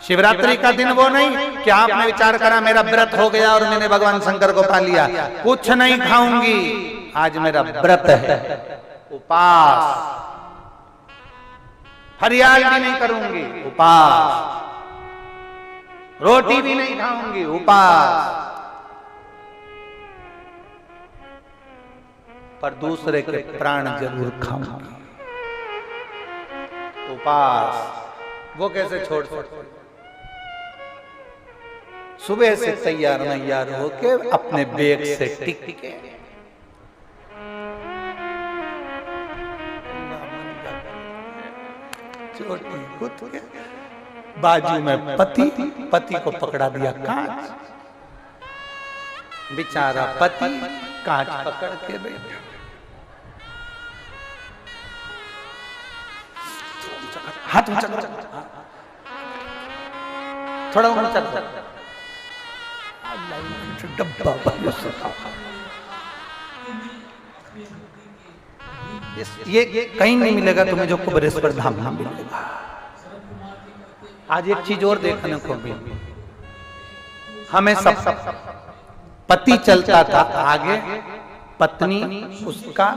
शिवरात्रि का दिन वो नहीं कि आपने विचार करा मेरा व्रत हो गया और मैंने भगवान शंकर को पा लिया, कुछ नहीं खाऊंगी, आज मेरा व्रत है, उपास, फरियाद भी नहीं करूंगी, उपास, रोटी भी नहीं खाऊंगी, उपास, पर दूसरे के प्राण जरूर खाऊंगी, उपास। वो कैसे छोड़ सकते? सुबह से तैयार मैयार होके अपने बैग से टिक के चोटी कूद के बाजू में पति को पकड़ा दिया कांच, बेचारा पति कांच पकड़ के बैठा, हाथ ऊंचा थोड़ा ऊंचा डब्बा ये कहीं नहीं मिलेगा तुम्हें जो कुबरेश्वर धाम में मिलेगा। आज एक चीज और देखने को मिली, हमें सब पति चलता था आगे, पत्नी उसका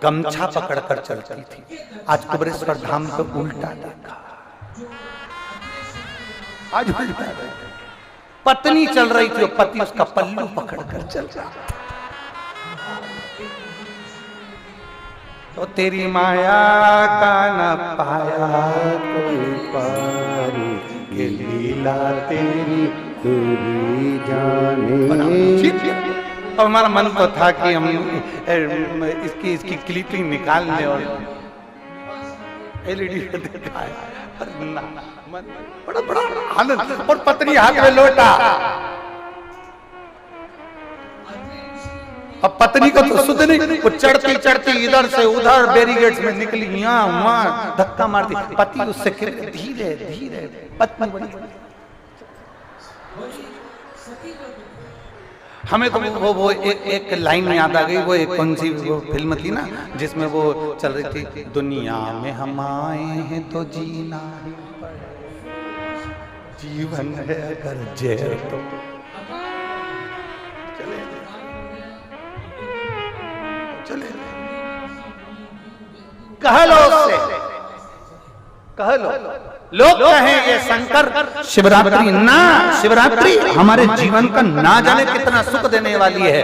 गमछा पकड़कर चलती थी। आज कुबरेश्वर धाम को उल्टा देखा, आज उल्टा देखा, पत्नी चल रही थी और पति उसका पल्लू पकड़कर चल रहा था। तो तेरी माया का न पाया कोई पारी, ये लीला तेरी तू ही जाने। अब हमारा मन तो था कि हम इसकी क्लिपिंग निकाल लें और एलईडी पे दिखाए, बड़ा आनंद, और पत्नी हाथ में लोटा। अब पत्नी को तो सुध नहीं, वो चढ़ती चढ़ती इधर से उधर बैरिकेड्स में निकली, यहाँ वहां धक्का मारती, पति उससे धीरे धीरे, पत्नी बड़ी हमें तो वो एक लाइन याद आ गई, वो एक कौन सी वो फिल्म थी ना जिसमें वो चल रही थी, दुनिया में हम आए हैं तो जीना ही जीवन है अगर जहर तो चले कह लो उससे, कह लो। लोग कहें ये शंकर शिवरात्रि ना, शिवरात्रि हमारे जीवन का ना जाने कितना सुख देने वाली है।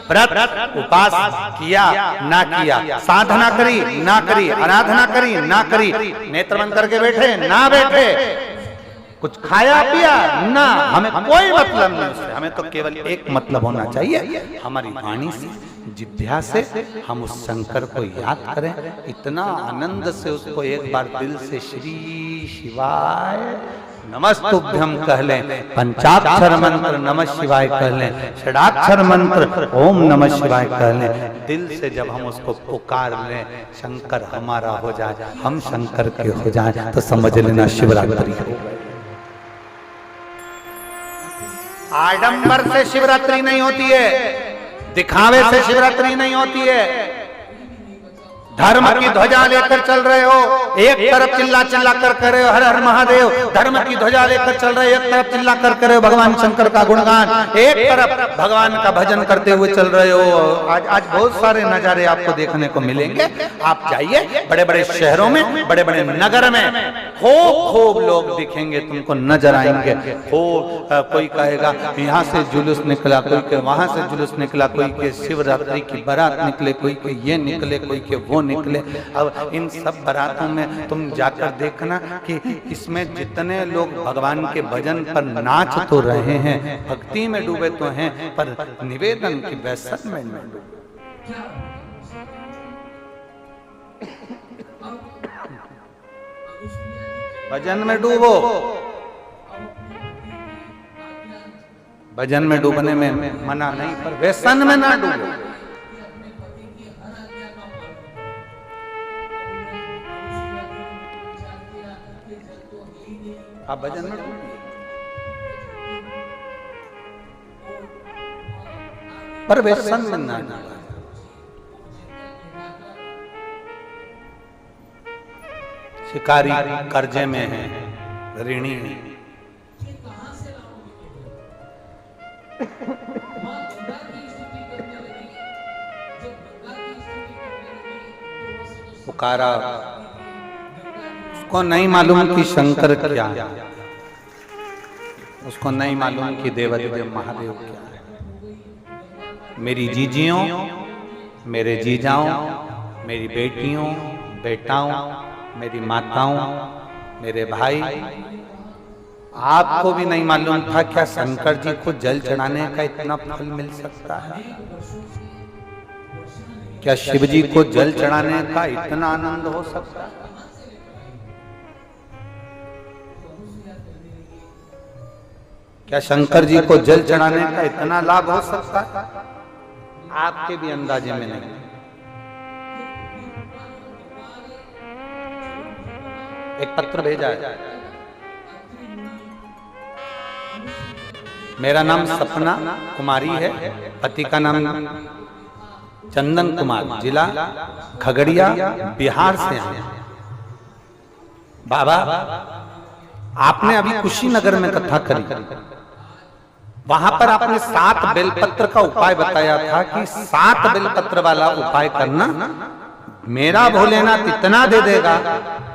व्रत उपास किया ना किया, साधना करी ना करी, आराधना करी ना करी, नेत्र बंद करके बैठे ना बैठे, कुछ खाया पिया ना, हमें कोई मतलब नहीं उससे। हमें तो केवल एक मतलब होना चाहिए, हमारी वाणी से, जिह्वा से हम उस शंकर को याद करें, इतना आनंद से उसको एक बार दिल से श्री शिवाय नमस्तुभ्यम कह लें, पंचाक्षर मंत्र नमः शिवाय कह लें, षडाक्षर मंत्र ओम नमः शिवाय कह लें, दिल से जब हम उसको पुकार लें, शंकर हमारा हो जाए, हम शंकर के हो जाए, तो समझ लेना शिवरात्रि हो। आडंबर से शिवरात्रि नहीं होती है, दिखावे से शिवरात्रि नहीं होती है। धर्म की ध्वजा लेकर चल रहे हो, एक तरफ चिल्ला चिल्ला कर कह रहे हो हर हर महादेव, धर्म की ध्वजा लेकर चल रहे हो, एक तरफ चिल्ला कर रहे हो भगवान शंकर का गुणगान, एक तरफ भगवान का भजन करते हुए चल रहे हो। आज बहुत सारे नजारे आपको देखने को मिलेंगे। आप जाइए बड़े बड़े शहरों में, बड़े बड़े नगर में, खूब लोग दिखेंगे, तुमको नजर आएंगे। कोई कहेगा यहाँ से जुलूस निकला, कोई के वहां से जुलूस निकला, कोई के शिवरात्रि की बारात निकले, कोई के ये निकले, कोई के वो निकले। अब इन सब बारातों में तुम जाकर देखना कि इसमें जितने लोग भगवान के भजन पर नाच तो रहे हैं, भक्ति में डूबे तो हैं, पर निवेदन की बेसत में डूबे। भजन में डूबो, भजन में डूबने में मना नहीं, पर व्यसन में ना डूबो। आप भजन में डूबिए, पर व्यसन में ना डूबो। शिकारी कर्जे में है, ऋणी है, पुकारा, उसको नहीं मालूम कि शंकर क्या है, उसको नहीं मालूम कि देवादिदेव महादेव क्या है। मेरी जीजियों, मेरे जीजाओं, मेरी बेटियों, बेटाओं, मेरी माताओं, मेरे भाई, आपको भी नहीं मालूम था क्या शंकर जी को जल चढ़ाने का इतना फल मिल सकता है? क्या शिव जी को जल चढ़ाने का इतना आनंद हो सकता है? क्या शंकर जी को जल चढ़ाने का इतना लाभ हो सकता है? आपके भी अंदाजे में नहीं। एक पत्र भेजा है, मेरा नाम सपना कुमारी है, पति का नाम चंदन कुमार, जिला खगड़िया, बिहार से आए। बाबा, आपने अभी कुशीनगर में कथा करी, वहां पर आपने 7 बेलपत्र का उपाय बताया था कि 7 बेलपत्र वाला उपाय करना, मेरा भोलेनाथ इतना दे देगा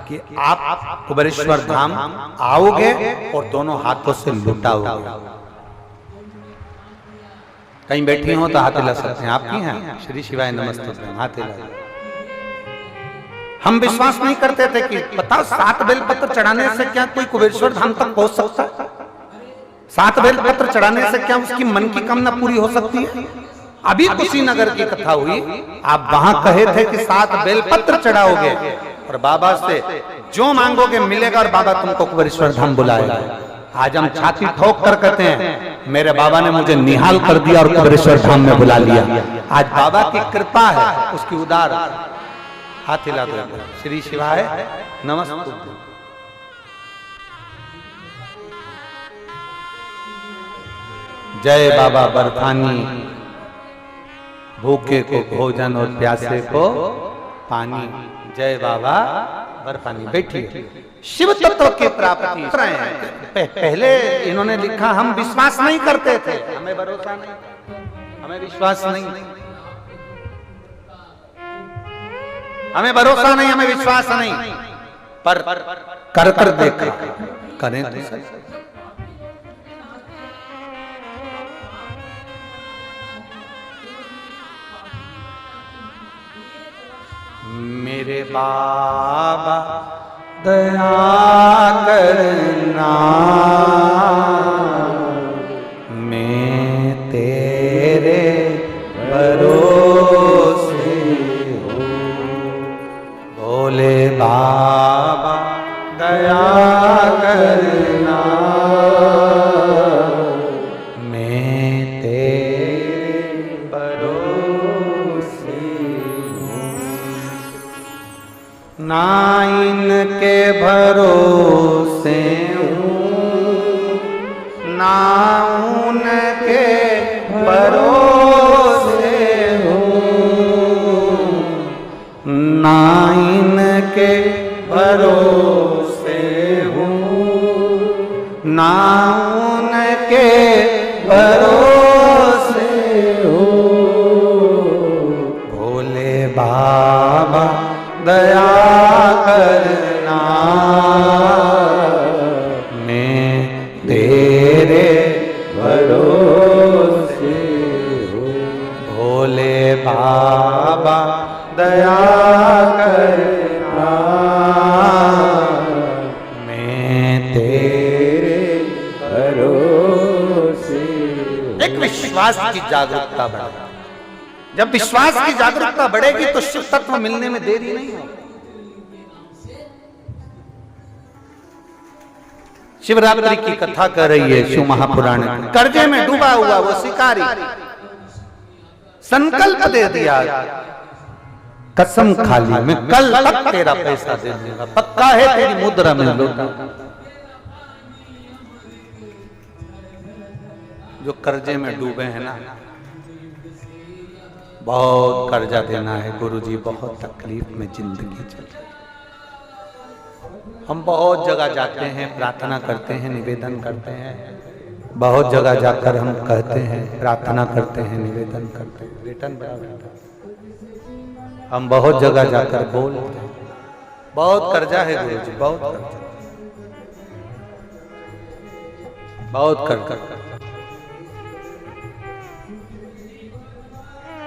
कि आप कुबेरेश्वर धाम आओगे और दोनों हाथों से लुटाओगे। कहीं बैठी हो तो हाथ हिला सकते हैं, आपकी हैं? श्री शिवाय नमस्ते, हाथ हिला। हम विश्वास नहीं करते थे कि बताओ 7 बेलपत्र चढ़ाने से क्या कोई कुबेरेश्वर धाम तक पहुंच सकता है? 7 बेलपत्र चढ़ाने से क्या उसकी मन की कामना पूरी हो सकती है? अभी कुशीनगर की कथा हुई, आप वहां कहे थे कि 7 बेलपत्र चढ़ाओगे और बाबा से जो मांगोगे मिलेगा और बाबा तुमको कुबेरेश्वर धाम बुलाएगा। आज हम छाती ठोक कर कहते हैं मेरे बाबा ने मुझे निहाल कर दिया और कुबेरेश्वर धाम में बुला लिया। आज बाबा की कृपा है, उसकी उदार। हाथ हिला दो। श्री शिवाय नमस्ते। जय बाबा बर्फानी, भूखे को भोजन और प्यासे को पानी। जय बाबा बर्फानी। बैठिए। शिव तत्व के प्राप्ति पहले इन्होंने लिखा, हम विश्वास नहीं करते थे, हमें भरोसा नहीं, हमें विश्वास नहीं, हमें भरोसा नहीं, हमें विश्वास नहीं, पर कर कर देखा, करें तो सही। मेरे बाबा दया करना, मैं तेरे भरोसे हूँ। भोले बाबा दया करना, मैं तेरे भरोसे हूँ। ना इनके भरोसे हूँ, ना उनके भरोसे हूँ, ना इनके भरोसे हूँ, ना उनके भरोसे हूँ। भोले बाबा दया करना, मैं तेरे भरोसे हूँ। भोले बाबा दया करना, मैं तेरे भरोसे हूँ। एक विश्वास की जागरूकता बढ़ा। जब विश्वास की जागरूकता बढ़ेगी तो शिव तत्व मिलने में देरी नहीं होगी। शिवरात्रि की कथा कर रही है शिव महापुराण। कर्जे में डूबा हुआ वो शिकारी संकल्प दे दिया, कसम खा ली, मैं कल तक तेरा पैसा दे दूंगा, पक्का है तेरी मुद्रा में लौटा। जो कर्जे में डूबे हैं ना, बहुत कर्जा देना है गुरुजी, बहुत तकलीफ में जिंदगी चल रही है। हम बहुत जगह जाते हैं, प्रार्थना करते हैं, निवेदन करते हैं, बहुत जगह जाकर हम कहते हैं, प्रार्थना करते हैं, निवेदन करते हैं, रिटर्न हम बहुत जगह जाकर बोलते हैं। बहुत कर्जा है गुरु जी, बहुत कर्जा, बहुत कर्जा।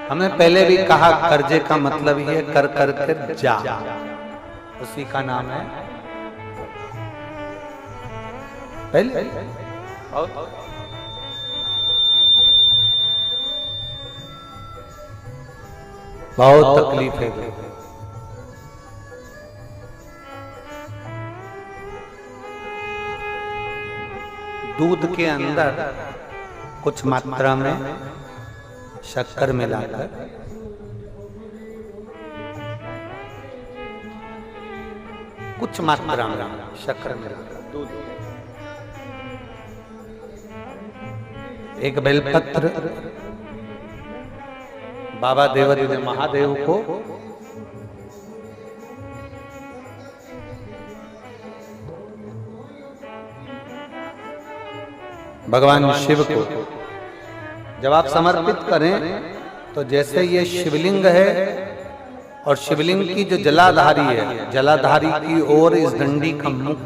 हमने पहले भी कहा कर्जे का मतलब ही है कर कर कर जा, उसी का नाम है पहले। बहुत तकलीफ है। दूध के अंदर कुछ मात्रा में शक्कर मिलाकर कुछ मात्रा में शक्कर मिलाकर दूध, एक बेलपत्र बाबा देवादिदेव महादेव को भगवान शिव को जब आप समर्पित करें तो जैसे ये शिवलिंग है और शिवलिंग की जो जलाधारी है, जलाधारी की ओर इस डंडी का मुख,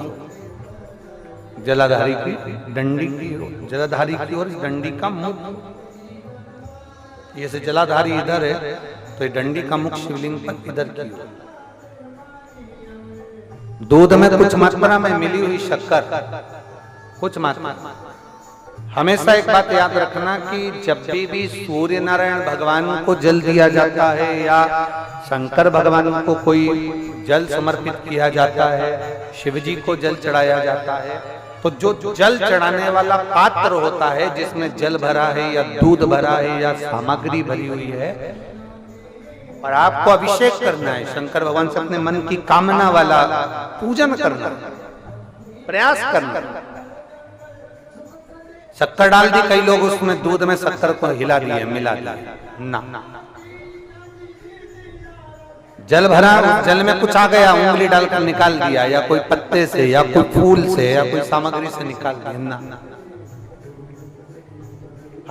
जलाधारी की डंडी की ओर, जलाधारी की ओर इस डंडी का मुख, ये से जलाधारी इधर है तो ये डंडी का मुख शिवलिंग पर इधर की ओर। दूध में कुछ मात्रा में मिली हुई शक्कर, कुछ मात्रा। हमेशा एक बात याद रखना कि जब भी सूर्य नारायण भगवान को जल दिया जाता है या शंकर भगवान को कोई जल समर्पित किया जाता है, शिव जी को जल चढ़ाया जाता है, तो जो जल चढ़ाने वाला पात्र होता है जिसमें जल भरा है या दूध भरा है या सामग्री भरी हुई है, और आपको अभिषेक करना है, शंकर भगवान से अपने मन की कामना वाला पूजन करना, प्रयास करना। शक्कर डाल दी, कई लोग उसमें दूध में शक्कर को हिला दिए, मिला दिए ना, जल भरा, जल में कुछ आ गया, उंगली डालकर निकाल दिया, या कोई पत्ते से या कोई फूल से या कोई सामग्री से निकाल दिया ना।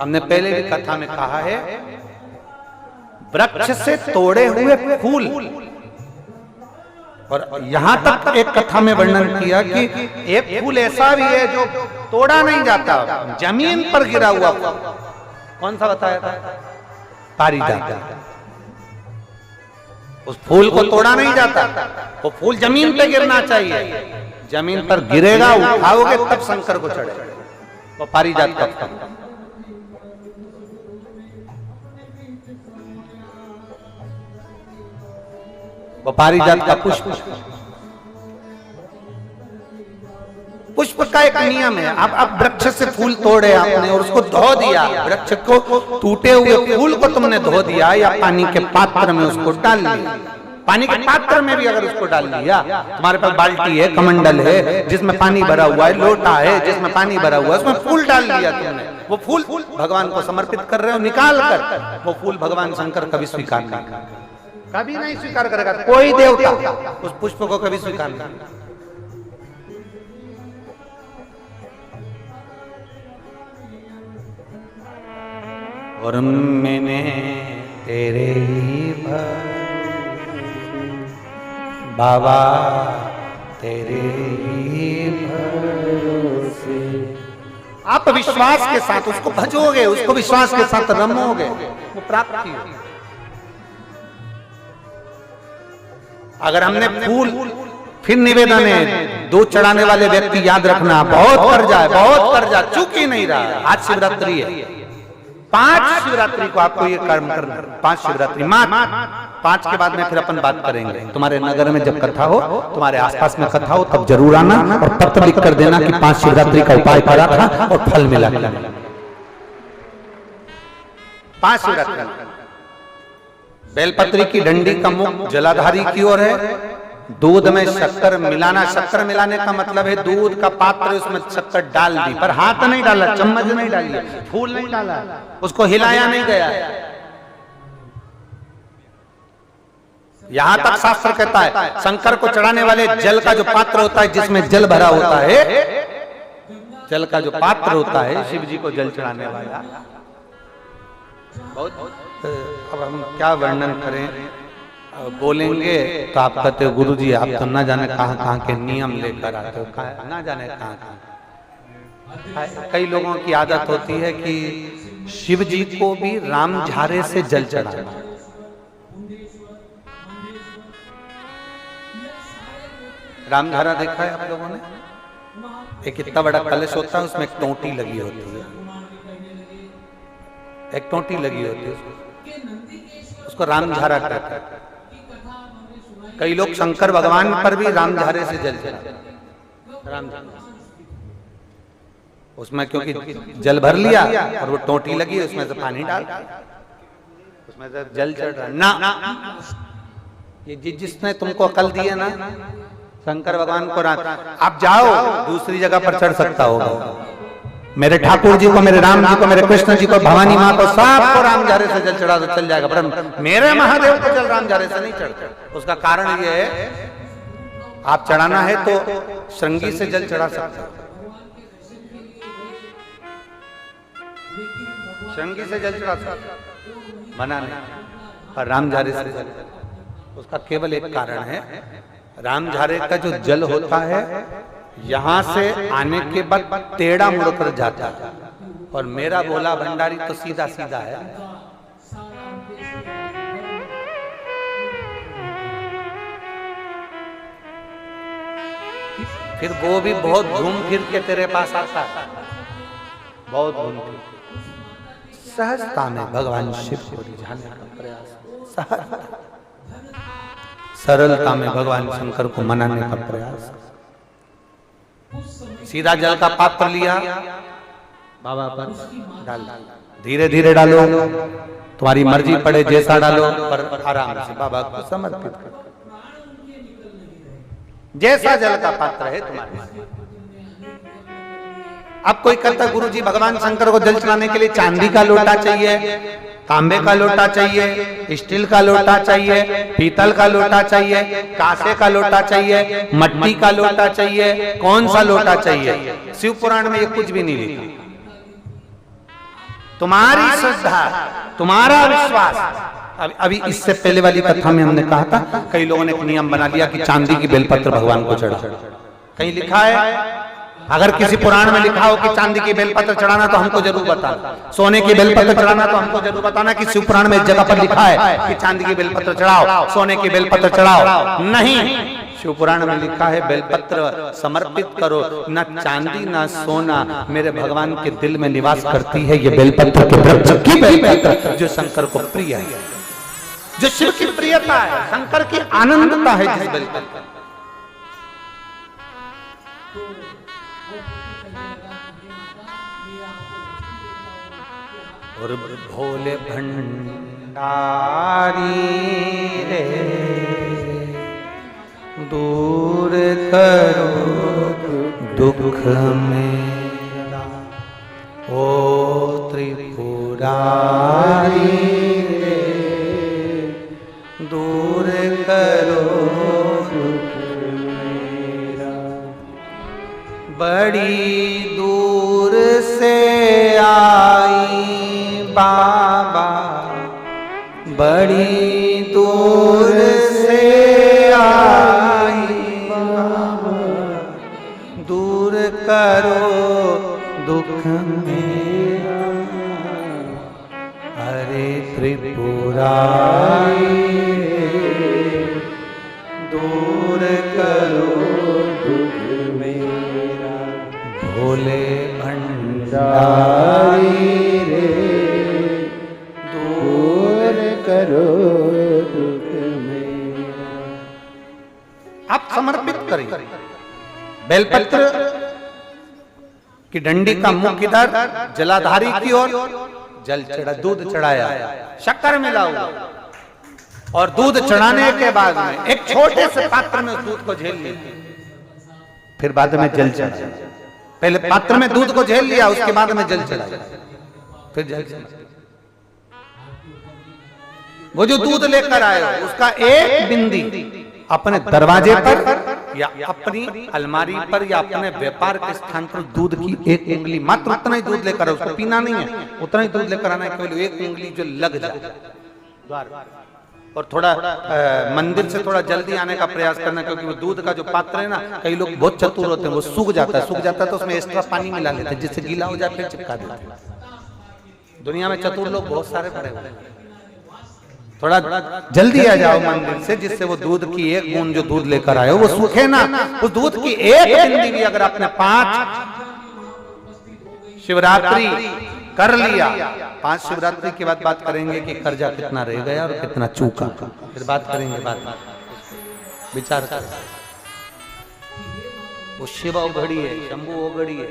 हमने पहले भी कथा में कहा है, वृक्ष से तोड़े हुए फूल, और यहां तक एक कथा में वर्णन किया कि एक फूल ऐसा भी है जो तोड़ा नहीं जाता, जमीन पर गिरा हुआ। कौन सा बताया था? पारिजात। उस फूल को तोड़ा नहीं जाता, वो फूल जमीन पे गिरना चाहिए, जमीन पर गिरेगा, उठाओगे तब शंकर को चढ़ेगा, वो पारिजात का फल। वो पारिजात का पुष्प, पुष्प का एक नियम है। अब वृक्ष से फूल तोड़े आपने और उसको धो दिया, वृक्ष को, टूटे हुए फूल को तुमने धो दिया या पानी के पात्र में उसको डाल दिया, पानी के पात्र में भी अगर उसको डाल दिया, तुम्हारे पास बाल्टी है, कमंडल है जिसमें पानी भरा हुआ है, लोटा है जिसमें पानी भरा हुआ है, उसमें फूल डाल दिया तुमने, वो फूल भगवान को समर्पित कर रहे हो, निकाल कर वो फूल भगवान शंकर कभी स्वीकार नहीं करेगा, कभी नहीं स्वीकार करेगा, कोई देवता उस पुष्प को कभी स्वीकार नहीं। और मैंने तेरे ही बाबा तेरे ही भरोसे, आप विश्वास के साथ उसको भजोगे, उसको विश्वास के साथ रमोगे, वो प्राप्ति होगी। अगर हमने फूल, फिर निवेदन है, दूध चढ़ाने वाले व्यक्ति याद रखना, बहुत कर्जा है, बहुत कर्जा, चूक ही नहीं रहा। आज शिवरात्रि है, 5 शिवरात्रि को आपको ये कर्म करना, 5 शिवरात्रि, 5 के बाद में फिर अपन बात करेंगे। तुम्हारे नगर में जब कथा हो, तुम्हारे आसपास में कथा हो, तब जरूर आना और पत्र लिख कर देना कि 5 शिवरात्रि का उपाय करा था और फल मिला। 5 शिवरात्रि, बेलपत्री की डंडी का मुख जलाधारी की ओर है, दूध में शक्कर मिलाना, शक्कर मिलाने का मतलब है दूध का पात्र उसमें शक्कर डाल दी, पर हाथ नहीं डाला, चम्मच नहीं डाली, फूल नहीं डाला, उसको हिलाया नहीं गया। यहां तक शास्त्र कहता है शंकर को चढ़ाने वाले जल का जो पात्र होता है जिसमें जल भरा होता है, जल का जो पात्र होता है शिव जी को जल चढ़ाने वाला, बहुत अब हम क्या वर्णन करें, बोलेंगे तो आप कहते हो गुरु जी आप तो ना जाने कहाँ के नियम लेकर आते हो, ना जाने कहाँ। कई लोगों की आदत होती है कि शिव जी को भी राम झारे से जल चढ़ाना। राम झारा देखा है आप लोगों ने? एक इतना बड़ा कलश होता है, उसमें एक टोंटी लगी होती है, एक टोंटी लगी होती है, उसको राम झारा कहते हैं। कई लोग शंकर भगवान पर भी राम झारे से जल चढ़ाते हैं। राम झारा उसमें क्योंकि जल भर लिया और वो टोंटी लगी, उसमें से पानी डाल, उसमें से जल चढ़ रहा ना। ये जिसने तुमको अकल दी है ना, शंकर भगवान को आप जाओ दूसरी जगह पर चढ़ सकता होगा। मेरे ठाकुर जी को, मेरे राम जी को, मेरे कृष्ण जी को, भवानी माँ को, सबको राम झारे से जल चढ़ा तो चल जाएगा, पर मेरे महादेव को जल राम झारे से नहीं चढ़ता। उसका कारण ये है, आप चढ़ाना है तो श्रृंगी से जल चढ़ा सकते हो, श्रृंगी से जल चढ़ा सकते, मना नहीं। पर राम झारे से जल, उसका केवल एक कारण है, राम झारे का जो जल होता है यहां से आने के बाद टेढ़ा मुड़कर जाता है, और मेरा भोला भंडारी तो सीधा सीधा है। फिर वो भी बहुत घूम फिर के तेरे पास आता है, बहुत घूम फिर। सहजता में भगवान शिव को रिझाने का प्रयास, सहजता, सरलता में भगवान शंकर को मनाने का प्रयास। सीधा जल का पात्र लिया, बाबा पर डाल, धीरे धीरे डालो, तुम्हारी मर्जी पड़े जैसा डालो, पर आराम से बाबा को समर्पित करो। जैसा जल का पात्र है तुम्हारे। अब कोई कहता गुरु जी भगवान शंकर को जल चढ़ाने के लिए चांदी का लोटा चाहिए, तांबे का लोटा चाहिए, स्टील का लोटा चाहिए, पीतल का लोटा चाहिए, कांसे का लोटा चाहिए, मट्टी का लोटा चाहिए, कौन सा लोटा चाहिए? शिव पुराण में ये कुछ भी नहीं लिखा। तुम्हारी श्रद्धा, तुम्हारा विश्वास। अभी इससे पहले वाली कथा में हमने कहा था, कई लोगों ने एक नियम बना लिया कि चांदी की बेलपत्र भगवान को चढ़ा। कहीं लिखा है? अगर किसी पुराण में लिखा हो कि चांदी की बेलपत्र चढ़ाना तो हमको जरूर बताना, सोने की बेलपत्र चढ़ाना तो हमको जरूर बताना कि शिव पुराण में एक जगह पर लिखा है कि चांदी की बेलपत्र चढ़ाओ, सोने की बेलपत्र चढ़ाओ। नहीं, शिव पुराण में लिखा है बेलपत्र समर्पित करो, न चांदी न सोना, मेरे भगवान के दिल में निवास करती है ये बेलपत्र के वृक्ष की बेलपत्र, जो शंकर को प्रिय है, जो शिव की प्रियता है, शंकर की आनंदता है जिस बेलपत्र। और भोले भंडारी रे दूर करो दुख मेरा, ओ त्रिपुरारी रे दूर करो दुख मेरा। बड़ी दूर से आई बाबा, बड़ी दूर से आई बाबा, दूर करो दुख मेरा। हरे त्रिपुरारी दूर करो दुख मेरा, भोले भंडारी करो दुख मेरा। आप समर्पित करें बेलपत्र की डंडी का मुख इधर, जलाधारी की ओर, जल चढ़ा, दूध चढ़ाया, शक्कर मिलाओ, और दूध चढ़ाने के बाद में एक छोटे से पात्र में दूध को झेल लिया, फिर बाद में जल चढ़ाया। पहले पात्र में दूध को झेल लिया, उसके बाद में जल चढ़ाया, फिर जल चढ़ाया। वो जो दूध लेकर आए उसका एक बिंदी अपने दरवाजे पर या अपनी अलमारी पर या अपने व्यापार के स्थान पर दूध की एक उंगली, मात्र उतना ही दूध लेकर, उसको पीना नहीं है, उतना ही दूध लेकर आना है, केवल एक उंगली जो लग जाए द्वार, और थोड़ा मंदिर से थोड़ा जल्दी आने का प्रयास करना, क्योंकि वो दूध का जो पात्र है ना, कई लोग बहुत चतुर होते हैं, वो सूख जाता है तो उसमें एक्स्ट्रा पानी मिला लेते हैं, जिससे गीला हो जाए फिर चिपका देते हैं। दुनिया में चतुर लोग बहुत सारे पड़े हुए हैं। थोड़ा जल्दी आ जाओ मंदिर से, जिससे वो दूध की एक बूंद जो दूध लेकर आए वो सूखे ना। उस दूध की एक बूंद भी अगर आपने 5 शिवरात्रि कर लिया, 5 शिवरात्रि के बाद बात करेंगे कि कर्जा कितना रह गया और कितना चूका, फिर बात करेंगे, बात विचार कर। वो शिव औघड़ी है, शंभू औघड़ी है।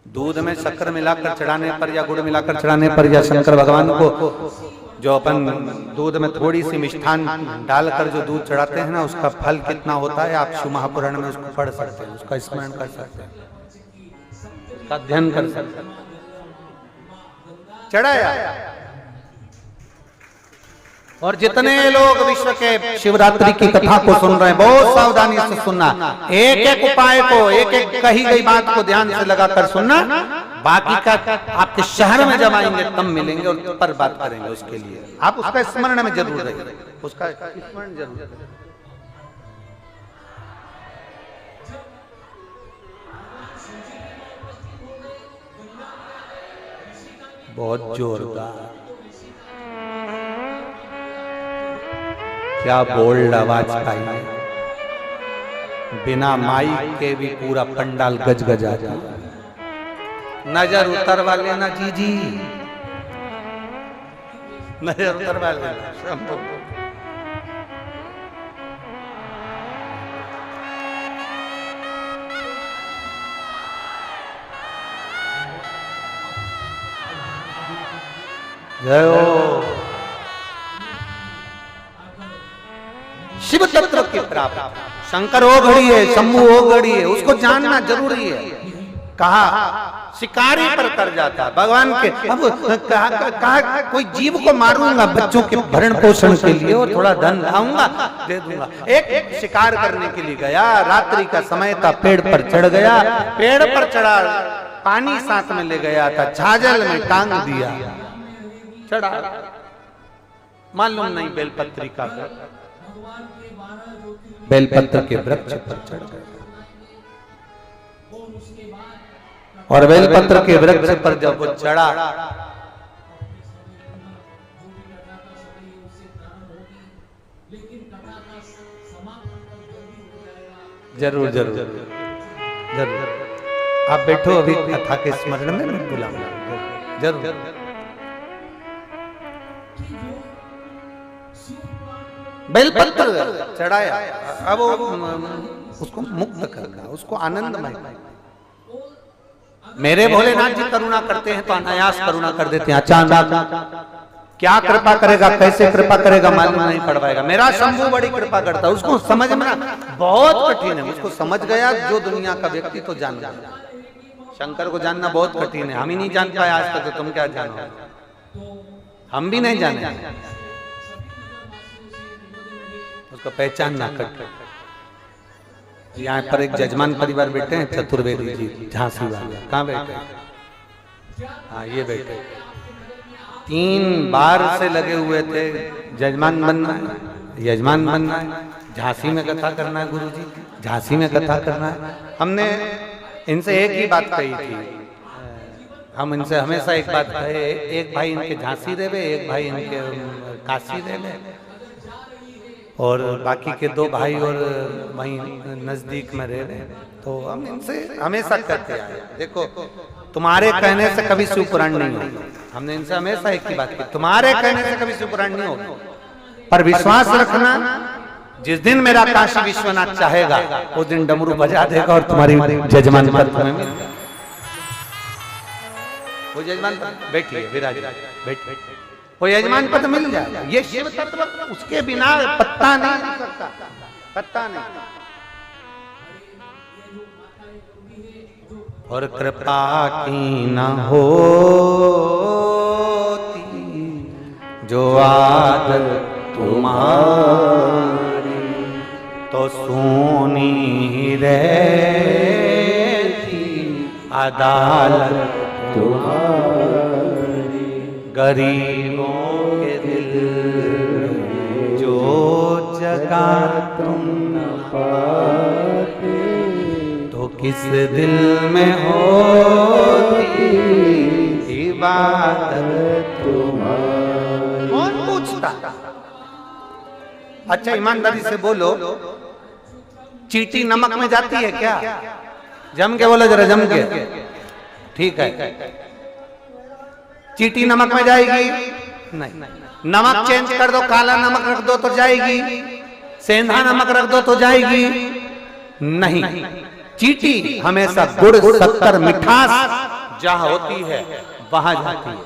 दूध में शक्कर मिलाकर चढ़ाने पर या गुड़ मिलाकर चढ़ाने पर या शंकर भगवान को जो अपन दूध में थोड़ी सी मिष्ठान डालकर जो दूध चढ़ाते हैं ना, उसका फल कितना होता है आप शिव महापुराण में उसको पढ़ सकते हैं, उसका स्मरण कर सकते हैं, उसका अध्ययन कर सकते हैं। चढ़ाया। और जितने लोग विश्व के शिवरात्रि की कथा को सुन रहे हैं, बहुत सावधानी से सुनना, एक एक उपाय को, एक एक कही गई बात को ध्यान से लगाकर सुनना। बाकी का आपके शहर में जब आएंगे तब मिलेंगे और पर बात करेंगे। उसके लिए आप उसका स्मरण में जरूर रहिए, उसका स्मरण जरूर रहिए। बहुत जोरदार, क्या बोल्ड आवाज पाई है, बिना माइक के भी पूरा पंडाल गजगजा जाता। नजर उतरवा लेना जी, नजर उतरवा लेना। जय हो। शिव तत्व की प्राप्ति, शंकर ओघड़ी है, शंभू ओघड़ी है, उसको जानना जरूरी है। कहा शिकारी पर कर जाता भगवान के। अब कहा कोई जीव को मारूंगा बच्चों के भरण पोषण के लिए और थोड़ा धन लाऊंगा दे दूंगा। एक शिकार करने के लिए गया, रात्रि का समय था, पेड़ पर चढ़ गया, पेड़ पर चढ़ा, पानी साथ में ले गया था, झाजल में टांग दिया, चढ़ा, मालूम नहीं बेलपत्री का, बेलपत्र के वृक्ष पर चढ़ गया और बेलपत्र के वृक्ष पर जब वो चढ़ा, जरूर जरूर जरूर आप बैठो, अभी कथा के स्मरण में मैं बुलाऊंगा जरूर। बेलपत्र चढ़ाया, अब उसको मुक्त करना, उसको आनंदमय। मेरे भोलेनाथ जी करुणा करते हैं तो अनायास करुणा कर देते हैं। अचानक क्या कृपा करेगा, कैसे कृपा करेगा मालूम नहीं पड़ पाएगा। मेरा शंभू बड़ी कृपा करता है, उसको समझ में बहुत कठिन है। उसको समझ गया जो दुनिया का व्यक्ति तो जान गया। शंकर को जानना बहुत कठिन है, हम ही नहीं जान पाए आज तक, तो तुम क्या जानो, हम भी नहीं जाने, उसको पहचानना कठिन। यहाँ पर एक जजमान परिवार बैठे हैं, चतुर्वेदी जी, झांसी वाले। कहाँ बैठे? हाँ ये बैठे, 3 बार से लगे हुए थे, जजमान बनना है, यजमान बनना है, झांसी में कथा करना है, गुरुजी झांसी में कथा करना है। हमने इनसे एक ही बात कही थी, हम इनसे हमेशा एक बात कहे, एक भाई इनके झांसी देवे, एक भाई इनके काशी देवे, और बाकी के 2 भाई और वहीं नजदीक में रह रहे। तो हम इनसे हमेशा कहते आए, देखो तुम्हारे कहने से कभी शिव पुराण नहीं होगा। हमने इनसे हमेशा एक ही बात की, तुम्हारे कहने से कभी शिव पुराण नहीं होगा, पर विश्वास रखना, जिस दिन मेरा काशी विश्वनाथ चाहेगा उस दिन डमरू बजा देगा और तुम्हारी जजमान पद तुम्हें मिल जाएगा। वो जजमान बैठिए, विराज बैठिए, वो यजमान पद मिल जाएगा। ये शिव तत्व, उसके बिना पत्ता नहीं हिल सकता, पत्ता नहीं। और कृपा की न होती जो आदत तुम्हारी, तो ओ सोनी रहती अदालत तुम्हारी, गरीबों के दिल जो जगा तुम न पाते, तो किस दिल में होती इबादत तुम्हारी। कौन पूछता? अच्छा ईमानदारी से बोलो, चींटी नमक में जाती है क्या? जम के बोलो जरा, जम के। ठीक है, चींटी नमक में जाएगी? नहीं। नमक चेंज कर दो, काला नमक रख दो तो जाएगी, सेंधा नमक रख दो तो जाएगी? नहीं। चींटी हमेशा गुड़, शक्कर, मिठास जहां होती है वहां जाती है।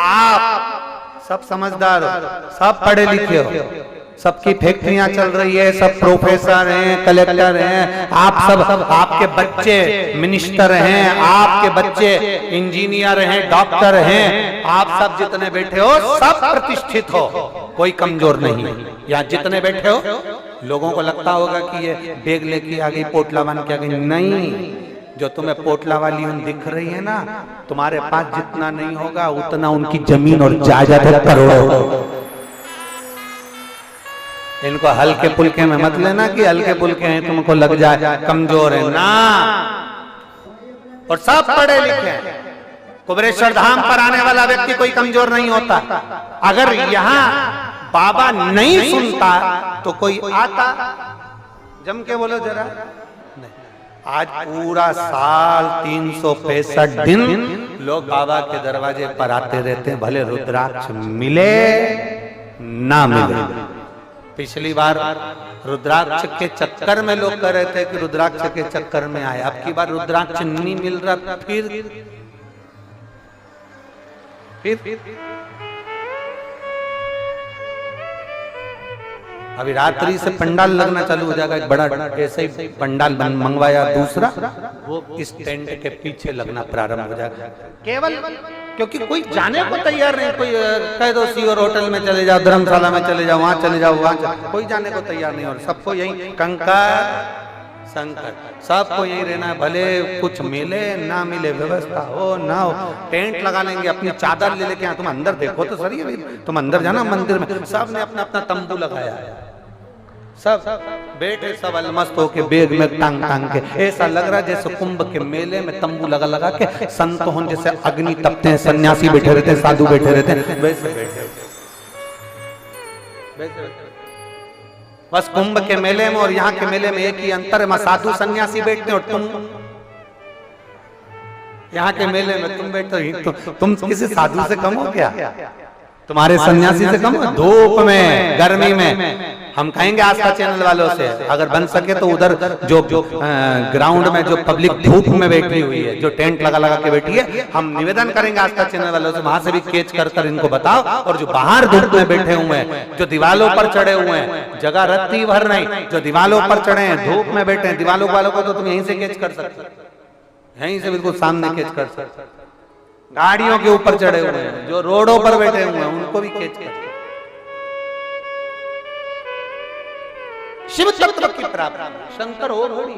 आप सब समझदार हो, सब पढ़े लिखे हो, सबकी फैक्ट्रियां चल रही है, सब प्रोफेसर हैं, कलेक्टर हैं, आप सब, आपके बच्चे मिनिस्टर हैं, आपके बच्चे इंजीनियर हैं, डॉक्टर हैं, आप सब जितने बैठे हो सब प्रतिष्ठित हो, कोई कमजोर नहीं। यहाँ जितने बैठे हो लोगों को लगता होगा कि ये बेग लेके आ गई, पोटला बन के आ गई। नहीं, जो तुम्हें पोटला वाली उन दिख रही है ना, तुम्हारे पास जितना नहीं होगा उतना उनकी जमीन और जायदाद है करोड़ों। इनको हल्के पुल्के में मत लेना कि हल्के पुल्के हैं तुमको लग जाए कमजोर है ना। और सब पढ़े लिखे हैं। कुबेरेश्वर धाम पर आने वाला व्यक्ति कोई कमजोर नहीं होता। अगर यहाँ बाबा नहीं सुनता तो कोई आता? जम के बोलो जरा। आज पूरा साल 365 दिन लोग बाबा के दरवाजे पर आते रहते हैं, भले रुद्राक्ष मिले ना मिले। पिछली बार रुद्राक्ष के चक्कर में लोग कह रहे थे कि रुद्राक्ष के चक्कर में आए, अब की बार रुद्राक्ष नहीं मिल रहा, फिर अभी रात्रि से पंडाल लगना चालू हो जाएगा। एक बड़ा ऐसे ही पंडाल मंगवाया, दूसरा वो इस टेंट के पीछे लगना प्रारंभ हो जाएगा। केवल क्योंकि कोई जाने को तैयार नहीं। कोई कह दो सीओर होटल में चले जाओ, धर्मशाला में चले जाओ, वहां चले जाओ, कोई जाने को तैयार नहीं। और सबको यही कंकर शंकर, सबको यही रहना है, भले कुछ मिले ना मिले, व्यवस्था हो ना हो। टेंट लगा लेंगे, अपनी चादर ले लेके। तुम अंदर देखो तो सही है, तुम अंदर जाना मंदिर में, सब ने अपना अपना तंबू लगाया है, सब बैठे, सब अलमस्त होके बेग में टांग टांग के। ऐसा लग रहा है जैसे कुंभ के मेले में तंबू लगा लगा के संत हों, जैसे अग्नि तपते हैं, सन्यासी बैठे रहते हैं, साधु बैठे रहते हैं, वैसे बैठे। बस कुंभ के मेले में और यहाँ के मेले में एक ही अंतर है, साधु सन्यासी बैठते और तुम यहाँ के मेले में तुम बैठते हो। तुम किसी साधु से कम हो क्या? तुम्हारे सन्यासी से कम? धूप में, गर्मी में। हम कहेंगे आस्था चैनल वालों से, अगर बन सके तो उधर जो ग्राउंड में जो पब्लिक धूप में बैठी हुई है, जो टेंट लगा लगा के बैठी है, हम निवेदन करेंगे आस्था चैनल वालों से, वहां से भी कैच कर इनको बताओ। और जो बाहर धूप में बैठे हुए हैं, जो दीवालों पर चढ़े हुए हैं, जगह रत्ती भर नहीं, जो दीवालों पर चढ़े हैं, धूप में बैठे हैं, दीवालों वालों को तो तुम यहीं से कैच कर सकते, यहीं से बिल्कुल सामने कैच कर सकते। गाड़ियों के ऊपर चढ़े हुए हैं, जो रोडों पर बैठे हुए हैं, उनको भी कैच कर। शिव तत्व की प्राप्ति शंकर हो थोड़ी।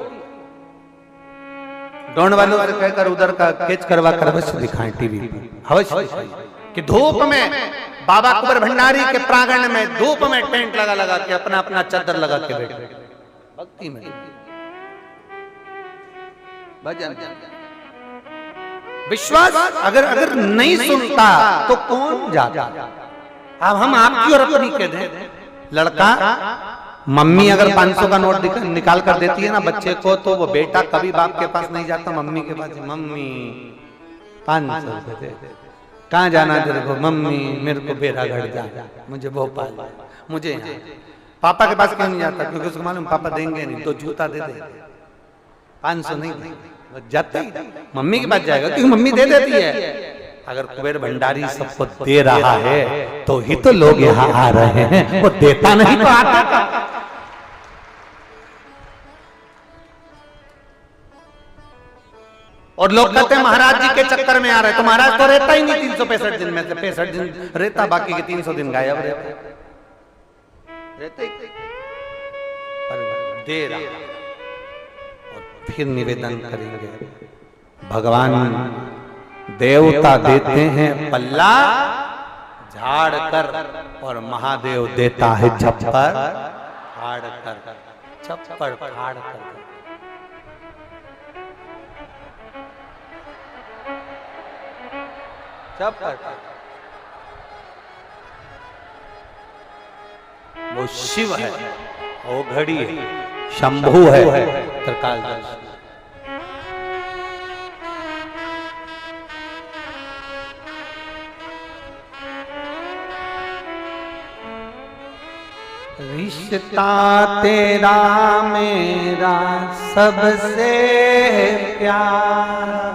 डोंड वालों से कहकर उधर का कैच करवा कर अवश्य दिखाएं टीवी पर, अवश्य कि धूप में बाबा कुंवर भंडारी के प्रांगण में धूप में टेंट लगा लगा के अपना अपना चादर लगा के बैठे भक्ति में भजन। विश्वास अगर नहीं सुनता तो कौन जाता? अब हम आपकी और अपनी कह दें। लड़का मम्मी अगर 500 का नोट निकाल कर देती है ना बच्चे को, तो वो बेटा कभी बाप के पास नहीं जाता, मम्मी के पास। मम्मी 500 दे, कहाँ जाना तेरे को? मम्मी मेरे को बेरागढ़ जा, मुझे भोपाल, मुझे यहाँ। पापा के पास क्यों नहीं जाता? क्योंकि उसको मालूम पापा देंगे नहीं, तो जूता दे दे, 500 नहीं जाता ही। मम्मी के पास जाएगा क्योंकि मम्मी दे देती है। अगर कुबेर भंडारी सबको दे रहा है तो ही तो लोग यहाँ आ रहे हैं, वो देता नहीं तो आता था। और लोग कहते हैं महाराज जी के चक्कर में आ रहे हैं, तो महाराज तो रहता ही नहीं 365 दिन में से 65 दिन रहता, बाकी के 300 दिन गायब रहते। दे रहा। और फिर निवेदन करेंगे, भगवान देवता देते हैं पल्ला झाड़ कर, और महादेव देता है छप्पर फाड़ कर, छप्पर फाड़ कर। छप्पर वो शिव है, वो घड़ी है, शंभु है, त्रिकालदर्शी। रिश्ता तेरा मेरा सबसे प्यारा।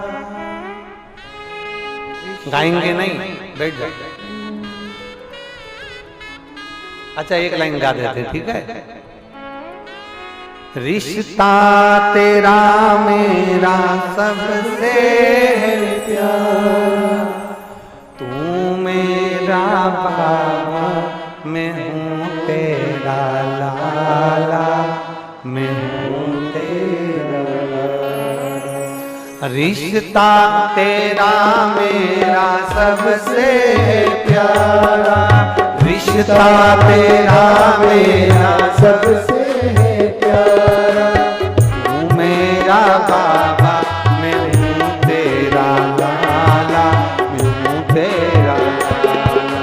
गाएंगे नहीं, बैठ जाओ। अच्छा एक लाइन गा देते, ठीक है। रिश्ता तेरा मेरा सबसे प्यारा, तू मेरा बाबा, मैं हूँ तेरा लाला, मैं हूँ तेरा लाला। रिश्ता तेरा मेरा सबसे प्यारा, रिश्ता तेरा मेरा सबसे प्यारा, तू मेरा बाबा, मैं हूँ तेरा लाला, मैं हूँ तेरा लाला।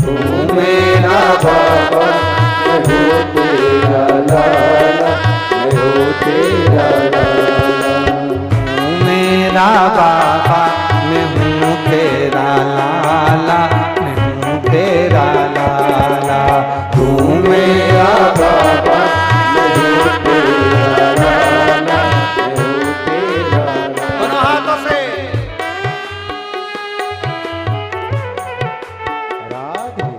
तू मेरा बाबा, मैं हूँ तेरा लाला, मैं हूँ तेरा लाला। तू मेरा बाबा, मैं हूँ तेरा लाला, मैं हूँ तेरा लाला। तू मेरा बाबा, मैं हूँ तेरा लाला, मैं हूँ तेरा लाला। दोनों हाथों से राधे।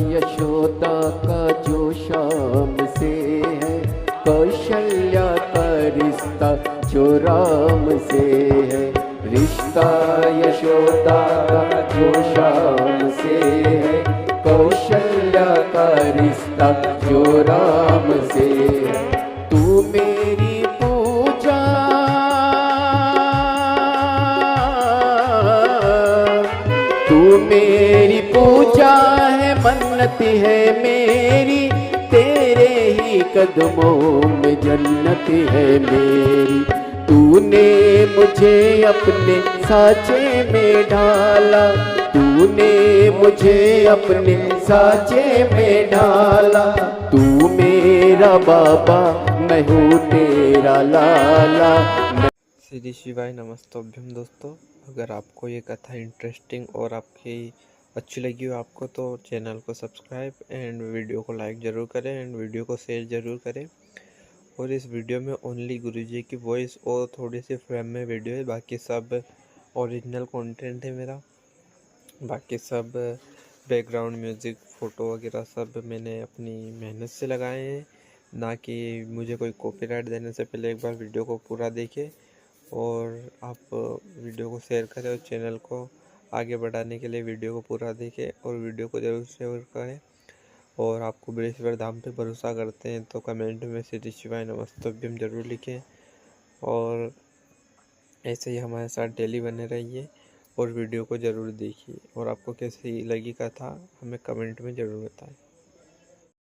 यशोदा का जो शाम से है, कौशल्या का रिश्ता जो राम से है। रिश्ता यशोदा का जो शाम से है, कौशल्या का रिश्ता जो राम से है। तू मेरी पूजा, तू मेरी पूजा है, मन्नत है मेरी, तेरे ही कदमों में जन्नत है मेरी। तूने मुझे अपने साचे में ढाला, तूने मुझे अपने साचे में ढाला। तू मेरा बाबा, मैं हूँ तेरा लाला। श्री शिवाय नमस्तोभ्यम। दोस्तों, अगर आपको ये कथा इंटरेस्टिंग और आपकी अच्छी लगी हो आपको, तो चैनल को सब्सक्राइब एंड वीडियो को लाइक ज़रूर करें एंड वीडियो को शेयर ज़रूर करें। और इस वीडियो में ओनली गुरुजी की वॉइस और थोड़ी सी फ्रेम में वीडियो है, बाकी सब ओरिजिनल कंटेंट है मेरा। बाकी सब बैकग्राउंड म्यूज़िक फ़ोटो वगैरह सब मैंने अपनी मेहनत से लगाए हैं, ना कि मुझे कोई कॉपीराइट देने से पहले एक बार वीडियो को पूरा देखें और आप वीडियो को शेयर करें और चैनल को आगे बढ़ाने के लिए वीडियो को पूरा देखें और वीडियो को ज़रूर शेयर करें। और आपको बृहस्पति धाम पे भरोसा करते हैं तो कमेंट में श्री शिवाय नमस्तोभ्यम ज़रूर लिखें और ऐसे ही हमारे साथ डेली बने रहिए। और वीडियो को ज़रूर देखिए। और आपको कैसी लगी कथा हमें कमेंट में ज़रूर बताएं।